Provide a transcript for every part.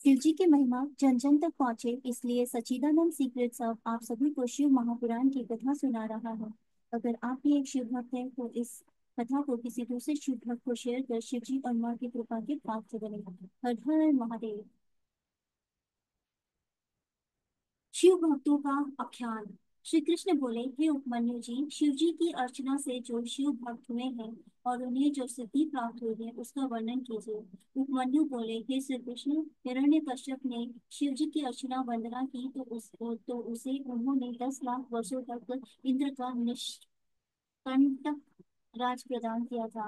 शिव जी की महिमा जन जन तक पहुंचे, इसलिए सच्चिदानंद सीक्रेट्स ऑफ आप सभी को शिव महापुराण की कथा सुना रहा है। अगर आप भी एक शिव भक्त हैं तो इस कथा को किसी दूसरे शिव भक्त को शेयर कर शिव जी और माँ की कृपा के पात्र बने। हर हर महादेव। शिव भक्तों का आख्यान। श्री कृष्ण बोले, हे उपमन्यु जी, शिव जी की अर्चना से जो शिव भक्त हुए हैं और उन्हें जो सिद्धि प्राप्त हुई है उसका वर्णन कीजिए। उपमन्यु बोले, हे श्री कृष्ण, हिरण्यकश्यप ने शिव जी की अर्चना वंदना की तो उसे उन्होंने 10 लाख वर्षों तक इंद्र का निष्कंटक राज प्रदान किया था।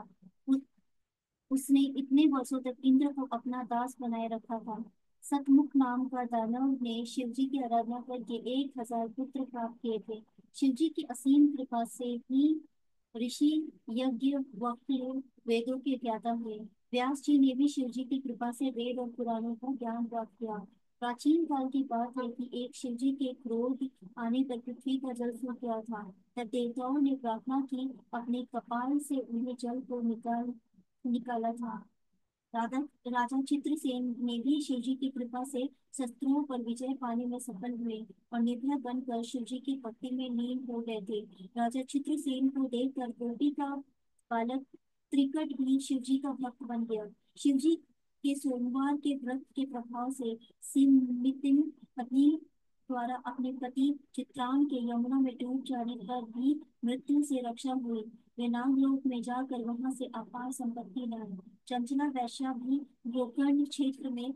उसने इतने वर्षों तक इंद्र को अपना दास बनाए रखा था। सतमुख नाम का दानव ने शिव जी की आराधना करके 1,000 पुत्र प्राप्त किए थे। शिव जी की असीम कृपा से ही ऋषि यज्ञ वक्ल वेदों के ज्ञाता हुए। व्यास जी ने भी शिव जी की कृपा से वेद और पुराणों का ज्ञान प्राप्त किया। प्राचीन काल की बात है कि एक शिव जी के क्रोध आने पर पृथ्वी का जल सूख गया था। तब देवताओं ने प्रार्थना की, अपने कपाल से उन्हें जल को निकाला था। राजा राजा चित्रसेन ने भी शिव जी की कृपा से शत्रुओं पर विजय पाने में सफल हुए और निर्भय बनकर शिव जी की भक्ति में लीन हो गए थे। राजा चित्रसेन को देखकर गोपी का बालक त्रिकट भी शिव जी का भक्त बन गया। शिव जी के सोमवार के व्रत के प्रभाव से सिमतिन पत्नी द्वारा अपने पति चित्रांग के यमुना में डूब जाने पर भी मृत्यु से रक्षा हुई। वे नागलोक में जाकर वहां से अपार संपत्ति लाई। चंचला वैश्या भी गोकर्ण क्षेत्र में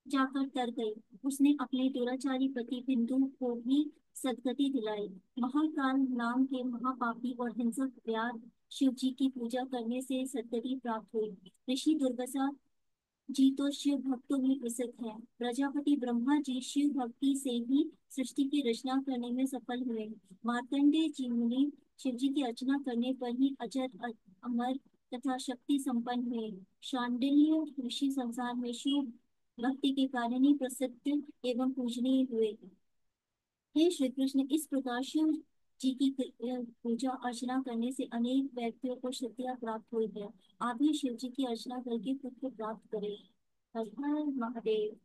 जाकर तर गई। उसने अपने दुराचारी पति बिंदु को भी सदगति दिलाई। महाकाल नाम के महापापी और हिंसक व्याध शिव जी की पूजा करने से सदगति प्राप्त हुई। ऋषि दुर्वासा जी तो शिव भक्तों में प्रसिद्ध है। प्रजापति ब्रह्मा जी शिव भक्ति से ही सृष्टि की रचना करने में सफल हुए। मार्कंडेय जी मुनि शिव जी की अर्चना करने पर ही अमर तथा शक्ति संपन्न हुए। शांडिल्य ऋषि संसार में शिव भक्ति के कारण ही प्रसिद्ध एवं पूजनीय हुए। हे श्री कृष्ण, इस प्रकार शिव जी की पूजा अर्चना करने से अनेक व्यक्तियों को सिद्धियां प्राप्त हुई है। आप भी शिव जी की अर्चना करके पुत्र प्राप्त करें। हर हर महादेव।